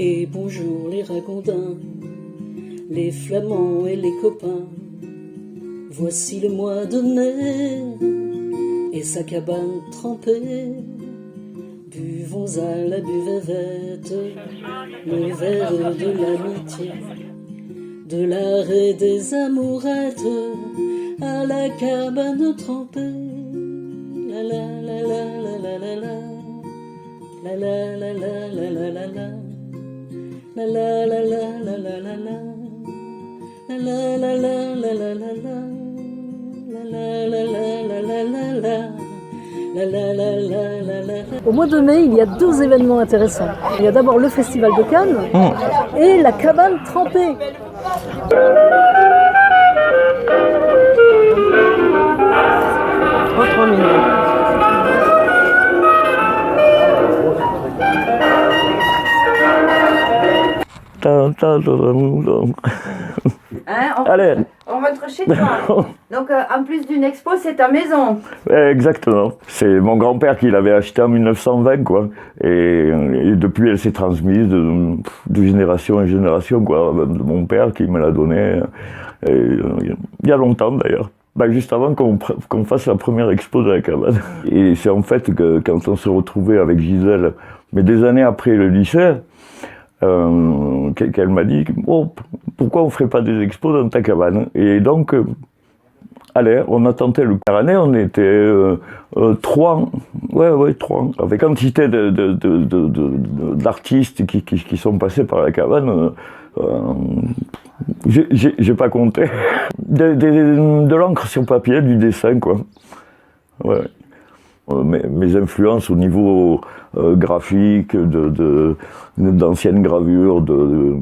Et bonjour les ragondins, les flamands et les copains. Voici le mois de mai et sa cabane trempée. Buvons à la buvette le verre de l'amitié, de l'art et des amourettes à la cabane trempée. La la la la la la la la la la la la la la la. La la la la la la la la. La la la la la la la la. La la la la la la la. La la la la la la. Au mois de mai, il y a deux événements intéressants. Il y a d'abord le festival de Cannes et la cabane trempée. En 3 minutes. Hein, Allez. On rentre chez toi. Donc en plus d'une expo, c'est ta maison. Exactement. C'est mon grand-père qui l'avait acheté en 1920, quoi. Et depuis, elle s'est transmise de génération en génération, quoi. De mon père qui me l'a donné il y a longtemps, d'ailleurs. Juste avant qu'on fasse la première expo de la cabane. Et c'est en fait que quand on se retrouvait avec Gisèle, mais des années après le lycée, qu'elle m'a dit pourquoi on ferait pas des expos dans ta cabane. Et donc allez, on a tenté le par année, on était 3 avec quantité d'artistes qui sont passés par la cabane. J'ai pas compté. De l'encre sur papier, du dessin, quoi. Ouais. Mes influences au niveau graphique, d'anciennes gravures, de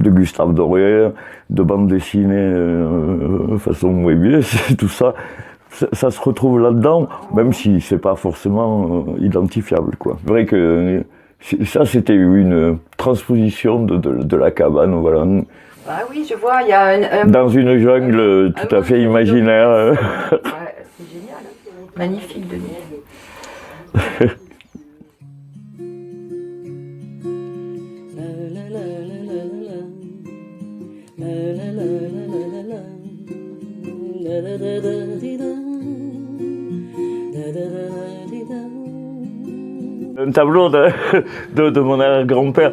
Gustave Doré, de bande dessinée façon Wébier, tout ça, ça se retrouve là-dedans, même si c'est pas forcément identifiable, quoi. C'est vrai que ça, c'était une transposition de la cabane, voilà. Ah oui, je vois, il y a dans une jungle tout à fait imaginaire. Ouais, c'est génial. Magnifique, Denis. Un tableau de mon arrière-grand-père,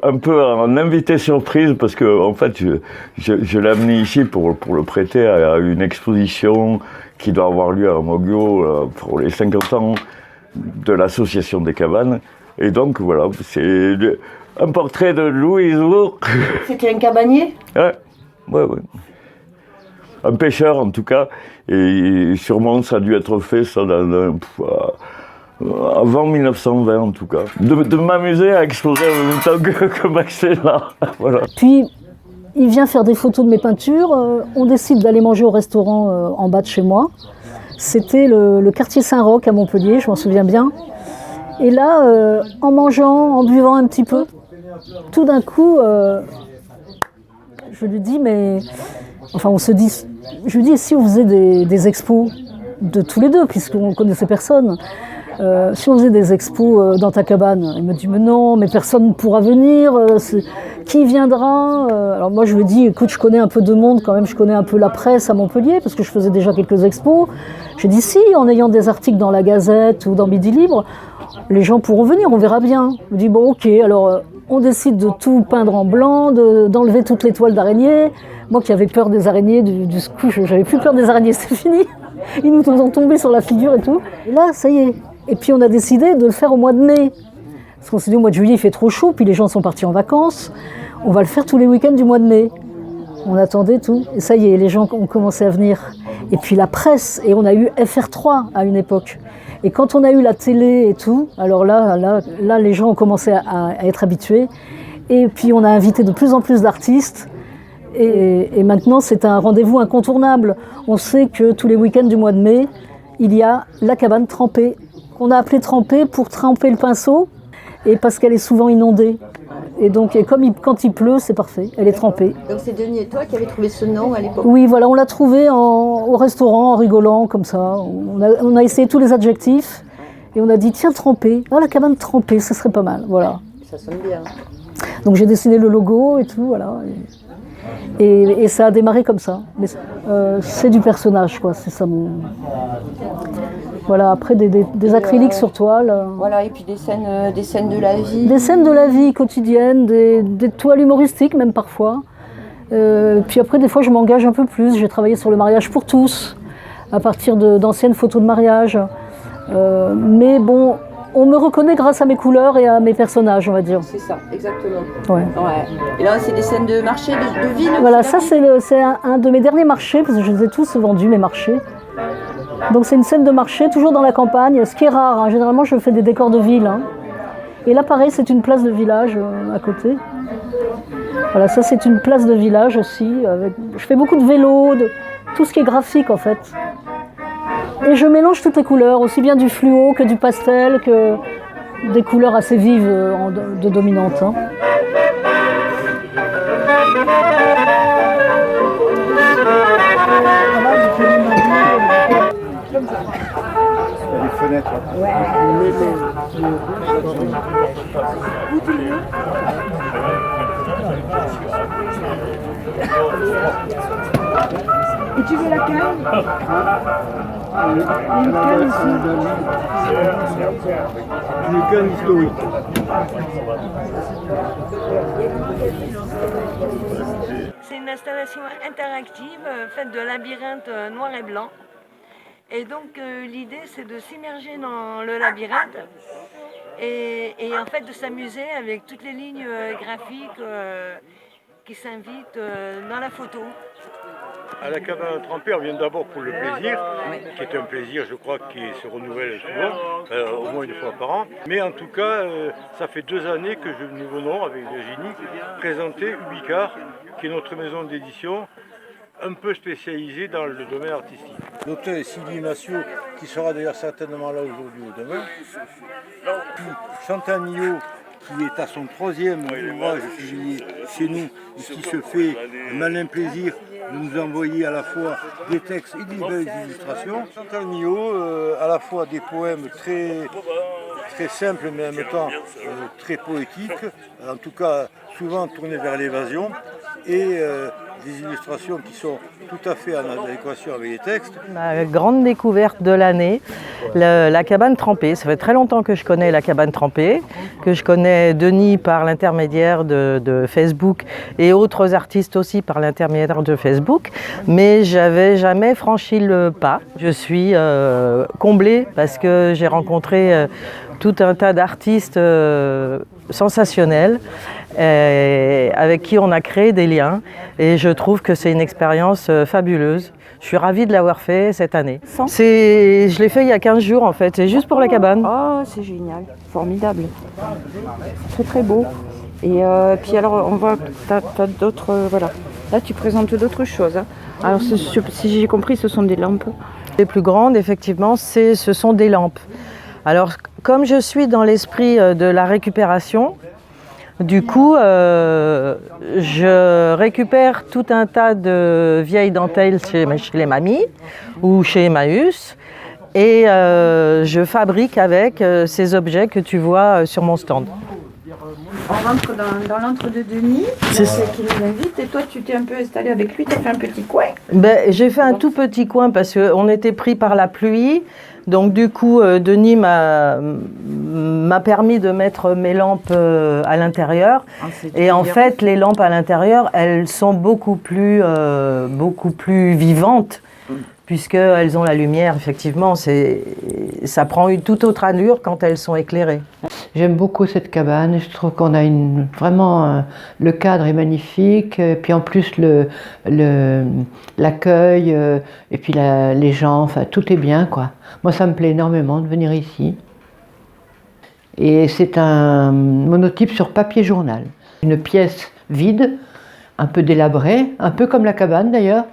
un peu en invité surprise, parce que en fait, je l'ai amené ici pour le prêter à une exposition qui doit avoir lieu à Moggio pour les 50 ans de l'association des cabanes. Et donc voilà, c'est un portrait de Louis Zour. C'était un cabanier ? Ouais. Un pêcheur en tout cas, et sûrement ça a dû être fait ça avant 1920 en tout cas. De m'amuser à exposer en même temps que Max est là. Voilà. Puis il vient faire des photos de mes peintures, on décide d'aller manger au restaurant en bas de chez moi. C'était le quartier Saint-Roch à Montpellier, je m'en souviens bien. Et là, en mangeant, en buvant un petit peu, tout d'un coup, je lui dis, on se dit, je lui dis, si on faisait des expos de tous les deux, puisqu'on ne connaissait personne, si on faisait des expos dans ta cabane, il me dit, mais non, mais personne ne pourra venir, qui viendra? Alors moi je lui dis, écoute, je connais un peu de monde quand même, je connais un peu la presse à Montpellier, parce que je faisais déjà quelques expos. J'ai dit, si, en ayant des articles dans la Gazette ou dans Midi Libre, les gens pourront venir, on verra bien. Je me dis, bon ok, alors on décide de tout peindre en blanc, d'enlever toutes les toiles d'araignée. Moi qui avais peur des araignées, du coup, j'avais plus peur des araignées, c'est fini. Ils nous ont tombé sur la figure et tout. Et là, ça y est. Et puis on a décidé de le faire au mois de mai. Parce qu'on s'est dit au mois de juillet il fait trop chaud, puis les gens sont partis en vacances. On va le faire tous les week-ends du mois de mai. On attendait tout. Et ça y est, les gens ont commencé à venir. Et puis la presse, et on a eu FR3 à une époque. Et quand on a eu la télé et tout, alors là les gens ont commencé à être habitués. Et puis on a invité de plus en plus d'artistes. Et maintenant c'est un rendez-vous incontournable. On sait que tous les week-ends du mois de mai, il y a la cabane trempée. On a appelé trempée pour tremper le pinceau, et parce qu'elle est souvent inondée. Et donc, quand il pleut, c'est parfait, elle est trempée. Donc c'est Denis et toi qui avez trouvé ce nom à l'époque ? Oui, voilà, on l'a trouvé au restaurant, en rigolant, comme ça. On a essayé tous les adjectifs, et on a dit, tiens, trempée. Oh, la cabane trempée, ça serait pas mal, voilà. Ça sonne bien. Donc j'ai dessiné le logo et tout, voilà. Et ça a démarré comme ça. Mais c'est du personnage, quoi. C'est ça mon. Voilà, après des acryliques sur toile. Voilà, et puis des scènes de la vie. Des scènes de la vie quotidienne, des toiles humoristiques même parfois. Puis après, des fois, je m'engage un peu plus. J'ai travaillé sur le mariage pour tous, à partir d'anciennes photos de mariage. Mais bon, on me reconnaît grâce à mes couleurs et à mes personnages, on va dire. C'est ça, exactement. Ouais. Ouais. Et là, c'est des scènes de marché, de ville. Voilà, ça c'est un de mes derniers marchés, parce que je les ai tous vendus, mes marchés. Donc c'est une scène de marché, toujours dans la campagne, ce qui est rare. Hein. Généralement, je fais des décors de ville. Hein. Et là, pareil, c'est une place de village à côté. Voilà, ça c'est une place de village aussi. Je fais beaucoup de vélo, de tout ce qui est graphique en fait. Et je mélange toutes les couleurs, aussi bien du fluo que du pastel, que des couleurs assez vives de dominante. Hein. Les fenêtres. Et tu veux la canne? Une canne ici. Une canne historique. C'est une installation interactive faite de labyrinthes noir et blanc. Et donc l'idée c'est de s'immerger dans le labyrinthe et en fait de s'amuser avec toutes les lignes graphiques qui s'invitent dans la photo. À la cabane trempée, on vient d'abord pour le plaisir, qui est un plaisir, je crois, qui se renouvelle souvent, au moins une fois par an. Mais en tout cas, ça fait 2 années que nous venons, avec Virginie, présenter Ubicar, qui est notre maison d'édition, un peu spécialisée dans le domaine artistique. L'auteur est Sylvie Massiot, qui sera d'ailleurs certainement là aujourd'hui ou demain. Puis Chantal Millot, qui est à son 3e ouvrage publié chez nous, et qui se fait un malin plaisir de nous envoyer à la fois des textes et des belles illustrations. Chantal Millot, à la fois des poèmes très simples, mais en même temps très poétiques, en tout cas souvent tournés vers l'évasion, et des illustrations qui sont tout à fait en adéquation avec les textes. Ma grande découverte de l'année, la cabane trempée. Ça fait très longtemps que je connais la cabane trempée, que je connais Denis par l'intermédiaire de Facebook et autres artistes aussi par l'intermédiaire de Facebook, mais j'avais jamais franchi le pas. Je suis comblée parce que j'ai rencontré tout un tas d'artistes sensationnels avec qui on a créé des liens et je trouve que c'est une expérience fabuleuse. Je suis ravie de l'avoir fait cette année. Je l'ai fait il y a 15 jours en fait, c'est juste pour la cabane. Oh, c'est génial, formidable. Très très beau. Et puis alors on voit que tu as d'autres... voilà. Là tu présentes d'autres choses. Hein. Alors si j'ai compris, ce sont des lampes. Les plus grandes, effectivement, ce sont des lampes. Alors, comme je suis dans l'esprit de la récupération, du coup, je récupère tout un tas de vieilles dentelles chez les mamies ou chez Emmaüs et je fabrique avec ces objets que tu vois sur mon stand. On rentre dans l'entre-deux de Denis, qui nous invite, et toi tu t'es un peu installé avec lui, tu as fait un petit coin. J'ai fait un tout petit coin parce qu'on était pris par la pluie. Donc du coup, Denis m'a permis de mettre mes lampes à l'intérieur. Et en fait, les lampes à l'intérieur, elles sont beaucoup plus vivantes, puisqu'elles ont la lumière, effectivement. Ça prend une toute autre allure quand elles sont éclairées. J'aime beaucoup cette cabane, je trouve qu'on a vraiment, le cadre est magnifique, et puis en plus l'accueil, et puis les gens, enfin tout est bien quoi. Moi ça me plaît énormément de venir ici. Et c'est un monotype sur papier journal. Une pièce vide, un peu délabrée, un peu comme la cabane d'ailleurs.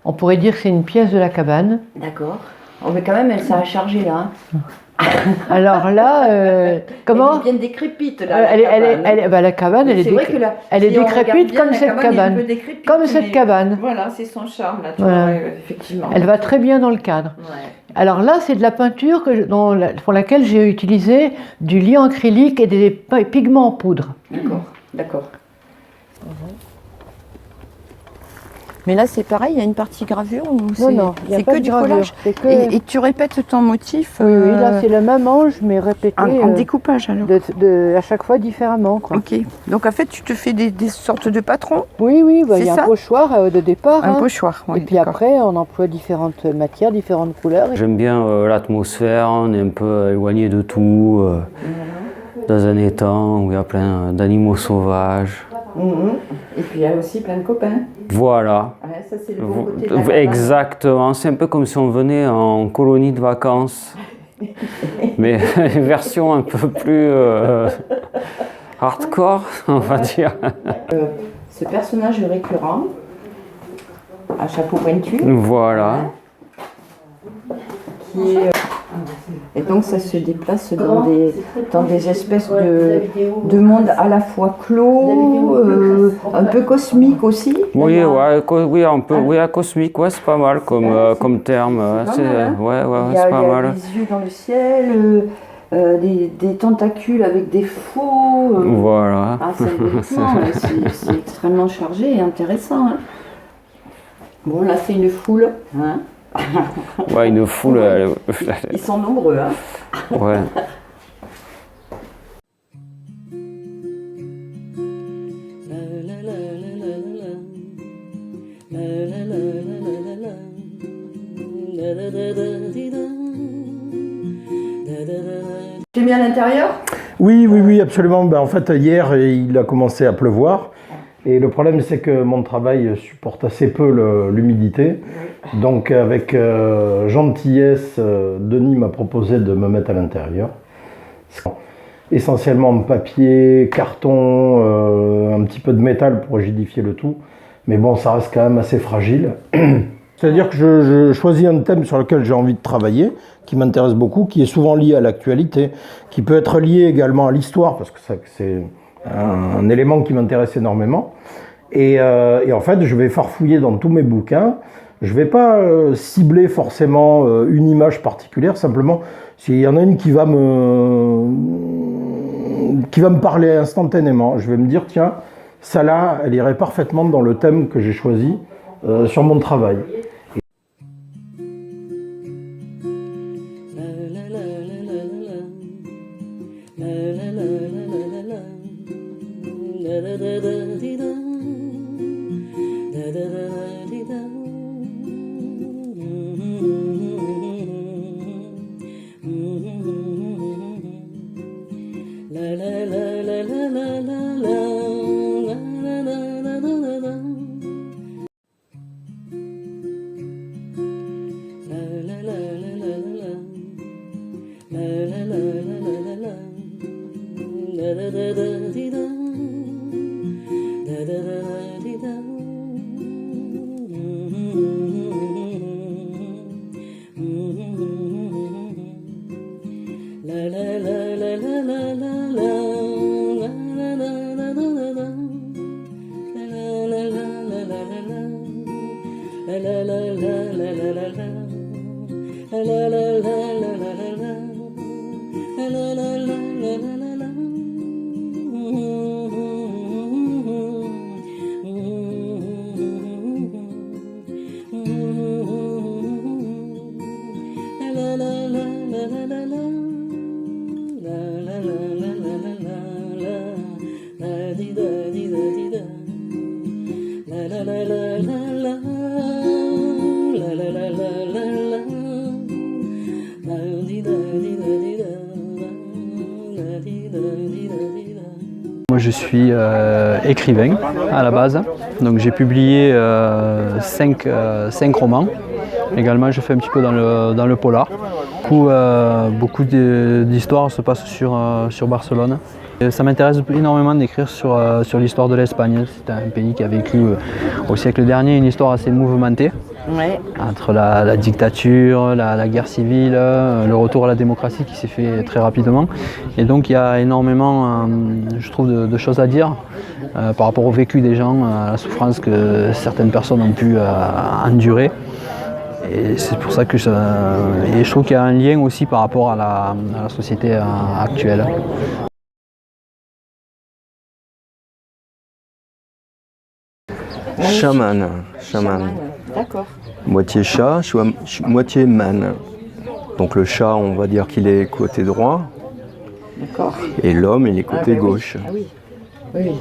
On pourrait dire que c'est une pièce de la cabane. D'accord. Oh, mais quand même, elle s'est rechargée là. Alors là, comment? Elle est bien décrépite là. La cabane, elle est décrépite comme cette cabane. Comme cette cabane. Voilà, c'est son charme là, voilà. Effectivement. Elle va très bien dans le cadre. Ouais. Alors là, c'est de la peinture pour laquelle j'ai utilisé du liant acrylique et des pigments en poudre. D'accord. D'accord. Mais là, c'est pareil, il y a une partie gravure ou Non, il n'y a c'est pas que de du gravure, collage. c'est que- Et tu répètes ton motif Oui, là c'est le même ange, mais répété en découpage alors. à chaque fois différemment, quoi. Ok. Donc en fait, tu te fais des sortes de patrons. Oui, il C'est y a ça un pochoir de départ. Un hein. pochoir. Oui, Et puis d'accord. après, on emploie différentes matières, différentes couleurs. J'aime bien l'atmosphère, on est un peu éloigné de tout, dans un étang où il y a plein d'animaux sauvages. Et puis il y a aussi plein de copains. Voilà. Ouais, ça c'est le bon côté de la cabane. Exactement, c'est un peu comme si on venait en colonie de vacances, mais version un peu plus hardcore, on va dire. Ce personnage récurrent, à chapeau pointu, Voilà. qui est, et donc ça se déplace dans des espèces de monde à la fois clos, un peu cosmique aussi. Oui, oui, un peu, oui, cosmique, ouais, c'est pas mal comme terme. C'est, ouais, Il y a, c'est pas il y a mal. des yeux dans le ciel, des tentacules avec des faux. Voilà. Ah, symboliquement, c'est extrêmement chargé et intéressant. Hein. Bon, là c'est une foule. Hein. Ouais, une foule. Ils sont nombreux. Hein. Ouais. Tu es mis à l'intérieur? Oui, absolument. Ben, en fait, hier, il a commencé à pleuvoir. Et le problème, c'est que mon travail supporte assez peu l'humidité. Donc, avec gentillesse, Denis m'a proposé de me mettre à l'intérieur. Essentiellement papier, carton, un petit peu de métal pour rigidifier le tout. Mais bon, ça reste quand même assez fragile. C'est-à-dire que je choisis un thème sur lequel j'ai envie de travailler, qui m'intéresse beaucoup, qui est souvent lié à l'actualité, qui peut être lié également à l'histoire, parce que c'est un élément qui m'intéresse énormément. Et en fait, je vais farfouiller dans tous mes bouquins. Je ne vais pas cibler forcément une image particulière, simplement s'il y en a une qui va me parler instantanément. Je vais me dire, tiens, ça là, elle irait parfaitement dans le thème que j'ai choisi sur mon travail. Moi je suis écrivain à la base, donc j'ai publié 5 romans. Également je fais un petit peu dans le polar. Beaucoup d'histoires se passent sur Barcelone. Et ça m'intéresse énormément d'écrire sur l'histoire de l'Espagne. C'est un pays qui a vécu au siècle dernier une histoire assez mouvementée. Ouais. Entre la dictature, la guerre civile, le retour à la démocratie qui s'est fait très rapidement. Et donc il y a énormément, je trouve, de choses à dire par rapport au vécu des gens, à la souffrance que certaines personnes ont pu endurer. Et c'est pour ça que je trouve qu'il y a un lien aussi par rapport à la société actuelle. Chaman. D'accord. Moitié chat, moitié man. Donc le chat, on va dire qu'il est côté droit. D'accord. Et l'homme, il est côté gauche. Ah oui. Oui.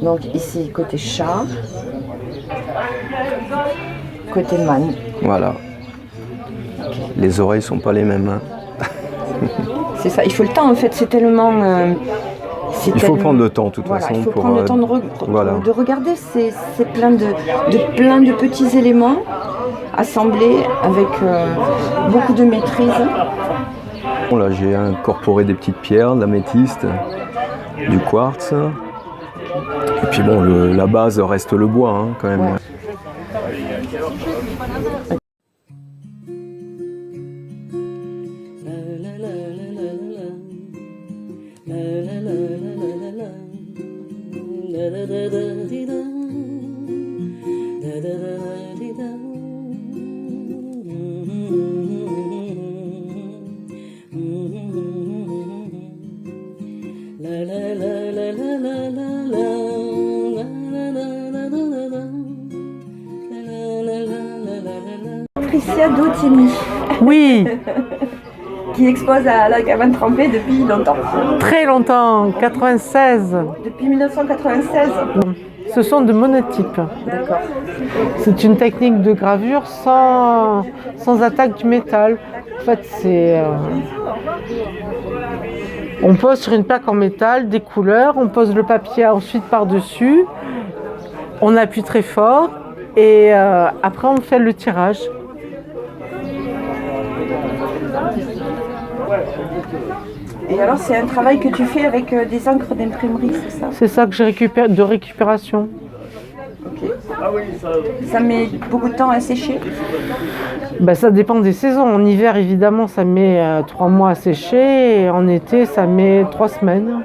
Donc ici, côté chat. Côté man. Voilà. Les oreilles sont pas les mêmes. Hein. C'est ça, il faut le temps en fait, c'est tellement... il faut prendre le temps de toute façon. Il faut pour, prendre le temps de regarder, c'est plein de petits éléments assemblés avec beaucoup de maîtrise. Bon, là j'ai incorporé des petites pierres, de l'améthyste, du quartz. Et puis bon, la base reste le bois hein, quand même. Ouais. Patricia Dautiemi. Oui. Qui expose à la cabane trempée depuis longtemps. Très longtemps, 96. Depuis 1996. Ce sont de monotypes. D'accord. C'est une technique de gravure sans attaque du métal. En fait, c'est... on pose sur une plaque en métal des couleurs, on pose le papier ensuite par-dessus, on appuie très fort et après on fait le tirage. Et alors c'est un travail que tu fais avec des encres d'imprimerie, c'est ça? C'est ça que j'ai récupéré de récupération. Ok. Ça met beaucoup de temps à sécher? Ben, ça dépend des saisons. En hiver évidemment ça met 3 mois à sécher et en été ça met 3 semaines.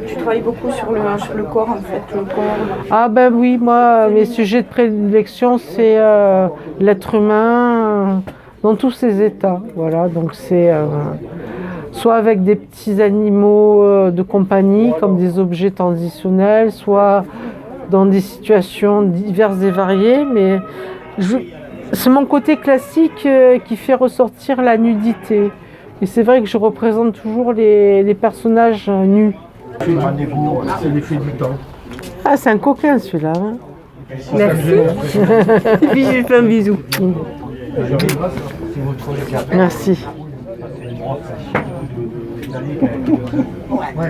Tu travailles beaucoup sur le corps en fait, le corps. Ah ben oui, moi mes sujets de prédilection c'est l'être humain dans tous ses états. Voilà, donc c'est soit avec des petits animaux de compagnie comme des objets transitionnels, soit dans des situations diverses et variées, mais c'est mon côté classique qui fait ressortir la nudité. Et c'est vrai que je représente toujours les personnages nus. C'est l'effet du temps. Ah, c'est un coquin celui-là. Hein. Merci. Et puis je lui fais un bisou. Merci.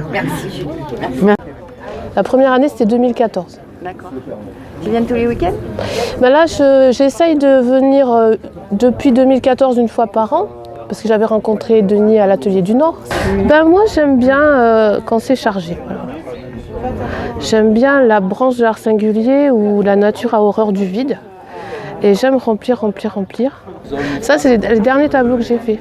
Merci. La première année, c'était 2014. D'accord. Tu viens tous les week-ends? Ben là, j'essaye de venir depuis 2014 une fois par an. Parce que j'avais rencontré Denis à l'Atelier du Nord. Ben moi j'aime bien quand c'est chargé. Voilà. J'aime bien la branche de l'art singulier où la nature a horreur du vide. Et j'aime remplir. Ça c'est les derniers tableaux que j'ai faits.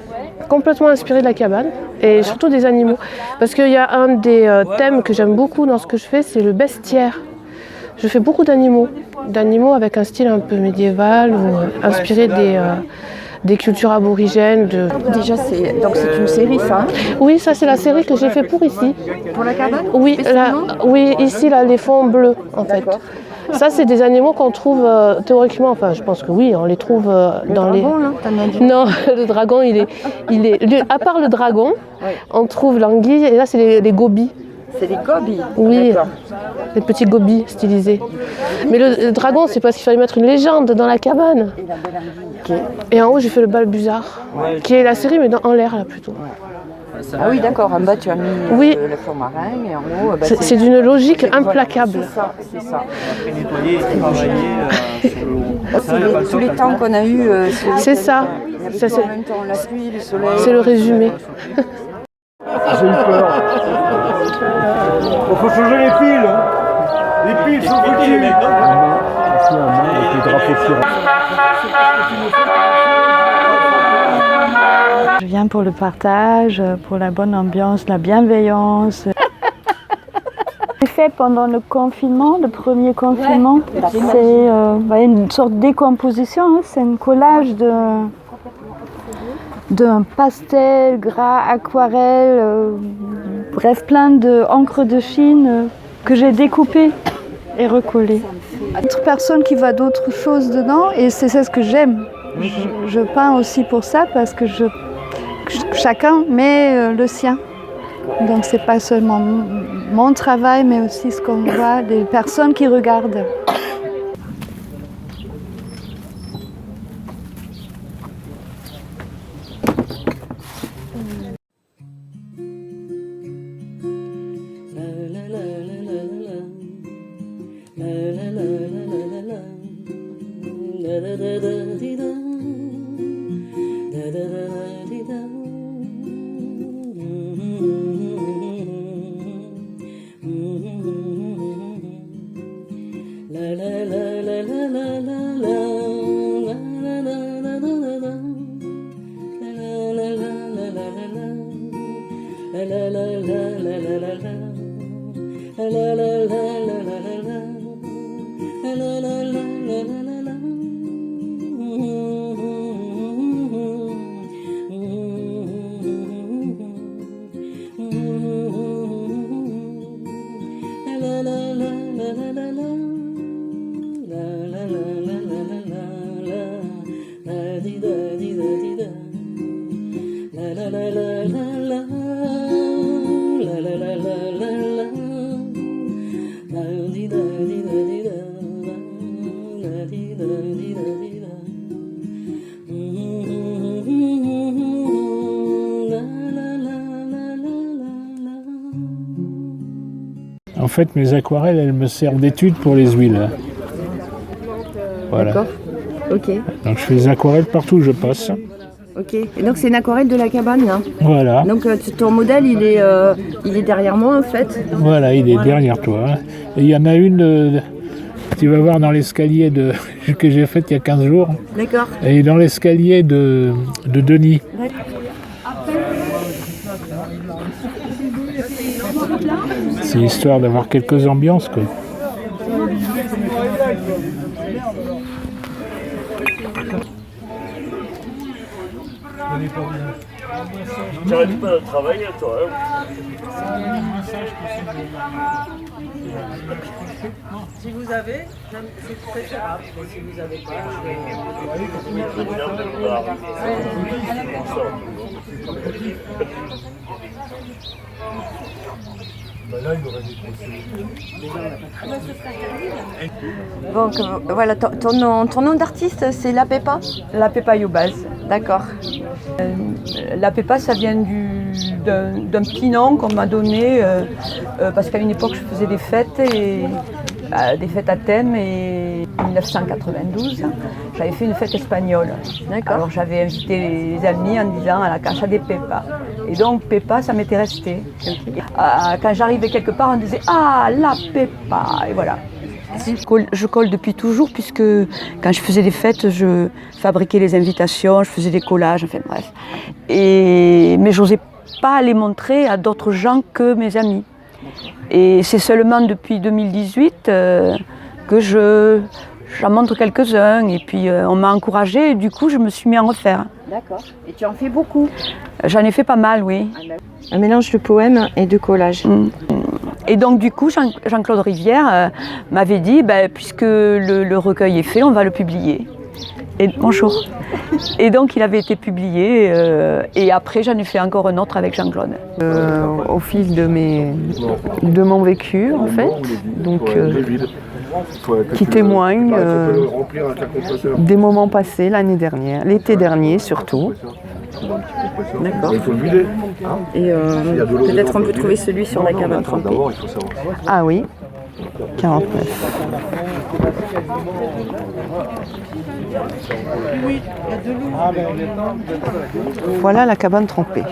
Complètement inspirés de la cabane et surtout des animaux. Parce qu'il y a un des thèmes que j'aime beaucoup dans ce que je fais, c'est le bestiaire. Je fais beaucoup d'animaux avec un style un peu médiéval ou inspiré des cultures aborigènes. Déjà, c'est une série, ça? Oui, ça c'est la série que j'ai fait pour ici. Pour la cabane? Oui, oui, ici, là, les fonds bleus, en fait. Ça, c'est des animaux qu'on trouve théoriquement, enfin, je pense que oui, on les trouve dans les... Dragon, là, non, le dragon, il est... À part le dragon, on trouve l'anguille, et là, c'est les gobies. C'est des gobies? Oui, des petits gobies stylisés. Mais le dragon, c'est parce qu'il fallait mettre une légende dans la cabane. Et en haut, j'ai fait le balbuzard, qui est la série, mais en l'air, là, plutôt. Ah oui, d'accord. En bas, tu as mis le fond marin, et en haut... c'est d'une logique implacable. C'est ça. Tous les temps qu'on a eu... c'est ça. En même temps, la pluie, le soleil... C'est le résumé. J'ai eu peur. Il faut changer les piles. Les piles sont foutues. Ici, un monde avec les drapeaux tirés. Je viens pour le partage, pour la bonne ambiance, la bienveillance. J'ai fait pendant le confinement, le premier confinement. C'est une sorte de décomposition, hein. C'est un collage d'un pastel, gras, aquarelle, bref, plein d'encre de Chine que j'ai découpé et recollé. Autre personne qui voit d'autres choses dedans et c'est ce que j'aime. Je peins aussi pour ça parce que chacun met le sien. Donc c'est pas seulement mon travail mais aussi ce qu'on voit des personnes qui regardent. En fait, mes aquarelles, elles me servent d'étude pour les huiles. Voilà. D'accord. Ok. Donc je fais des aquarelles partout où je passe. Ok. Et donc c'est une aquarelle de la cabane là. Voilà. Donc ton modèle il est derrière moi en fait. Voilà, il est derrière toi. Et il y en a une, tu vas voir dans l'escalier que j'ai faite il y a 15 jours. D'accord. Et dans l'escalier de Denis. C'est histoire d'avoir quelques ambiances, quoi. Tu n'arrêtes pas de travailler, toi, hein? Si vous avez, c'est préférable. Si vous n'avez pas, Donc voilà, ton nom d'artiste c'est La Pepa? La Pepa Yubaz, d'accord. La Pepa ça vient d'un petit nom qu'on m'a donné parce qu'à une époque je faisais des fêtes à thème et en 1992 j'avais fait une fête espagnole. D'accord. Alors j'avais invité les amis en disant à la Casa de Pepa. Et donc Pepa ça m'était resté. Quand j'arrivais quelque part on disait ah la Pepa et voilà. Je colle depuis toujours puisque quand je faisais des fêtes, je fabriquais les invitations, je faisais des collages, enfin bref. Mais j'osais pas les montrer à d'autres gens que mes amis. Et c'est seulement depuis 2018 que j'en montre quelques-uns et puis on m'a encouragée et du coup je me suis mis à en refaire. D'accord. Et tu en fais beaucoup? J'en ai fait pas mal, oui. Un mélange de poèmes et de collages. Et donc du coup, Jean-Claude Rivière m'avait dit, puisque le recueil est fait, on va le publier. Et bonjour. Et donc il avait été publié et après j'en ai fait encore un autre avec Jean-Claude. Au fil de mon vécu en fait, donc qui témoigne des moments passés l'année dernière, l'été dernier surtout. D'accord. Et peut-être on peut trouver celui sur la cabane trempée. Ah oui, 49. Voilà la cabane trempée.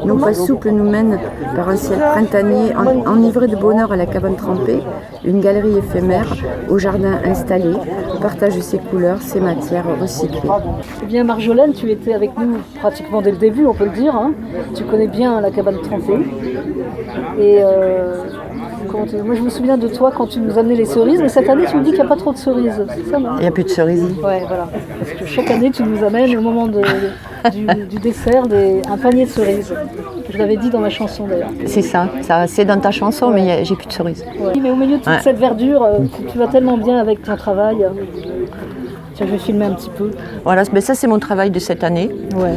Nos pas souples nous mènent par un ciel printanier enivré de bonheur à la cabane trempée, une galerie éphémère au jardin installé, partage ses couleurs, ses matières recyclées. Eh bien Marjolaine, tu étais avec nous pratiquement dès le début, on peut le dire. Hein. Tu connais bien la cabane trempée. Et Moi, je me souviens de toi quand tu nous amenais les cerises, mais cette année, tu me dis qu'il n'y a pas trop de cerises. C'est ça, non ? Il n'y a plus de cerises. Ouais, voilà. Parce que chaque année, tu nous amènes au moment du dessert un panier de cerises. Je l'avais dit dans ma chanson d'ailleurs. C'est ça c'est dans ta chanson, mais j'ai plus de cerises. Oui, mais au milieu de toute cette verdure, tu vas tellement bien avec ton travail. Tiens, je vais filmer un petit peu. Voilà, mais ça c'est mon travail de cette année. Ouais.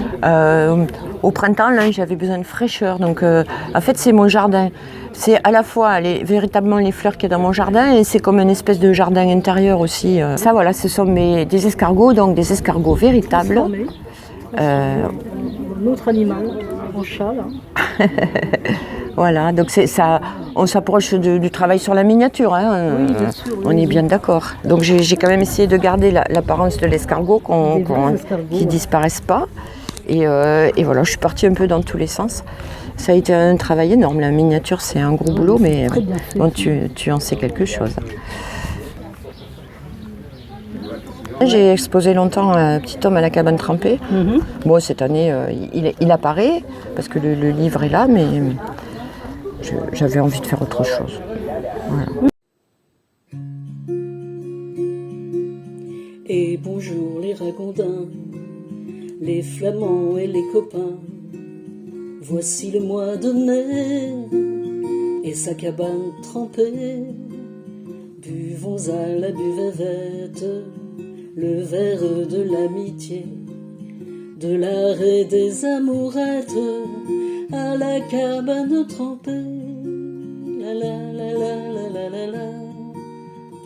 Au printemps, là, j'avais besoin de fraîcheur. Donc, en fait, c'est mon jardin. C'est à la fois véritablement les fleurs qu'il y a dans mon jardin et c'est comme une espèce de jardin intérieur aussi. Ça, voilà, ce sont des escargots, donc des escargots véritables. Un autre animal, en chat, là. Voilà, donc on s'approche du travail sur la miniature. Hein. Oui, bien sûr, on est bien d'accord. Donc, j'ai quand même essayé de garder l'apparence de l'escargot, qui ne disparaisse pas. Et voilà, je suis partie un peu dans tous les sens. Ça a été un travail énorme. La miniature, c'est un gros boulot, mais bon, tu en sais quelque chose. J'ai exposé longtemps un petit homme à la cabane trempée. Bon, cette année, il apparaît, parce que le livre est là, mais j'avais envie de faire autre chose. Voilà. Et bonjour les ragondins, les flamands et les copains. Voici le mois de mai et sa cabane trempée. Buvons à la buvette le verre de l'amitié, de l'art et des amourettes à la cabane trempée. La la la la la la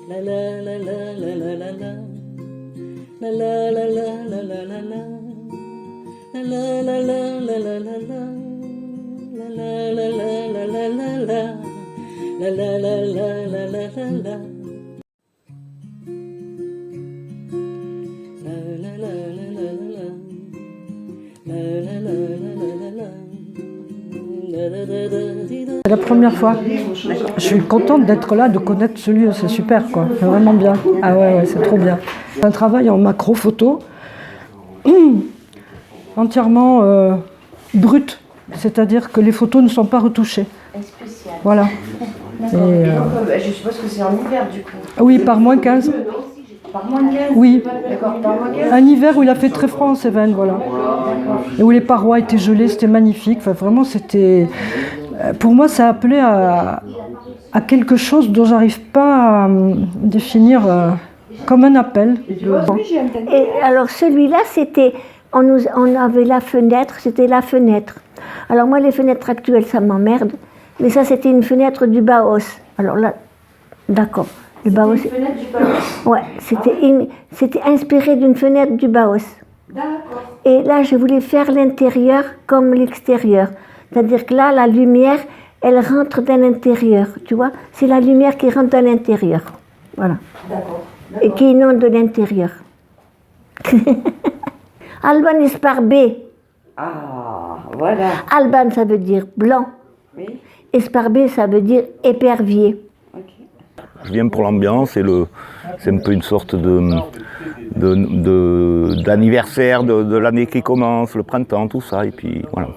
la la la la la la la la. La la la la la la la la. La la la la la la la la. La la la la la la la. La la la la la la la la. La la la la la la la. La la la la la la la. C'est la première fois. Je suis contente d'être là, de connaître ce lieu, c'est super quoi, c'est vraiment bien. Ah ouais, c'est trop bien. Un travail en macro-photo, entièrement brut, c'est-à-dire que les photos ne sont pas retouchées. Voilà. Je suppose que c'est en hiver du coup. Oui, par moins 15. Par moins 15 Oui. D'accord, par moins 15. Un hiver où il a fait très froid en Cévennes, voilà. Et où les parois étaient gelées, c'était magnifique. Enfin, vraiment, c'était... Pour moi, ça appelait à quelque chose dont j'arrive pas à définir comme un appel. Et alors celui-là, c'était... On avait la fenêtre, c'était la fenêtre. Alors moi, les fenêtres actuelles, ça m'emmerde. Mais ça, c'était une fenêtre du Bauhaus. Alors là, d'accord. Le Bauhaus. Une fenêtre du Bauhaus. Ouais, c'était inspiré d'une fenêtre du Bauhaus. D'accord. Et là, je voulais faire l'intérieur comme l'extérieur. C'est-à-dire que là, la lumière, elle rentre dans l'intérieur, tu vois. C'est la lumière qui rentre dans l'intérieur. Voilà. D'accord. Et qui inonde de l'intérieur. Alban Esparbé. Ah, voilà. Alban, ça veut dire blanc. Oui. Esparbé, ça veut dire épervier. Je viens pour l'ambiance et c'est un peu une sorte d'anniversaire de l'année qui commence, le printemps, tout ça, et puis voilà.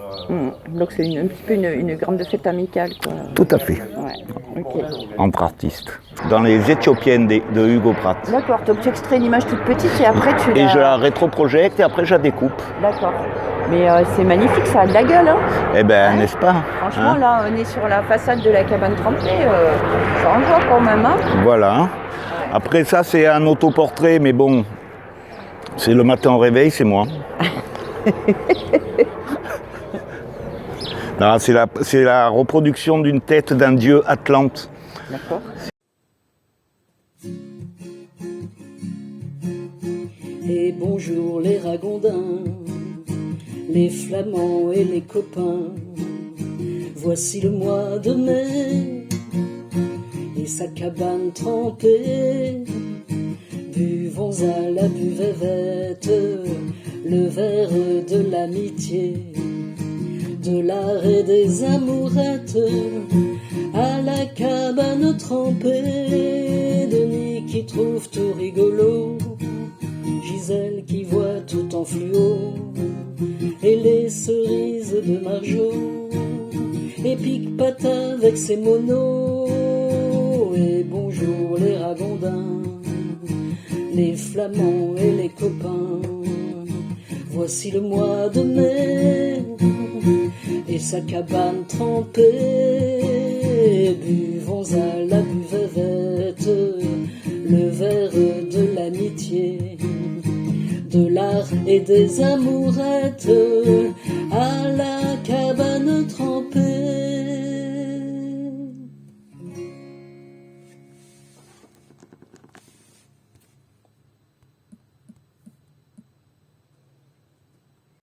Donc c'est un petit peu une grande fête amicale, quoi. Tout à fait. Ouais. Okay. Entre artistes. Dans les Éthiopiennes de Hugo Pratt. D'accord, donc tu extrais une image toute petite et après tu la... Et je la rétroprojecte et après je la découpe. D'accord. Mais c'est magnifique, ça a de la gueule, hein. Eh ben, n'est-ce pas? Franchement, là, on est sur la façade de la cabane trempée, ça envoie quand même, hein. Voilà. Après ça, c'est un autoportrait, mais bon, c'est le matin au réveil, c'est moi. Non, c'est la reproduction d'une tête d'un dieu Atlante. D'accord. Et bonjour les ragondins, les flamands et les copains. Voici le mois de mai et sa cabane trempée. Buvons à la buvette le verre de l'amitié, de l'art et des amourettes à la cabane trempée. Denis qui trouve tout rigolo, Gisèle qui voit tout en fluo, et les cerises de Marjo, et Pic-Pata avec ses monos. et bonjour les ragondins, les flamands et les copains. Voici le mois de mai et sa cabane trempée. Buvons à la buvette le verre de l'amitié, de l'art et des amourettes à la cabane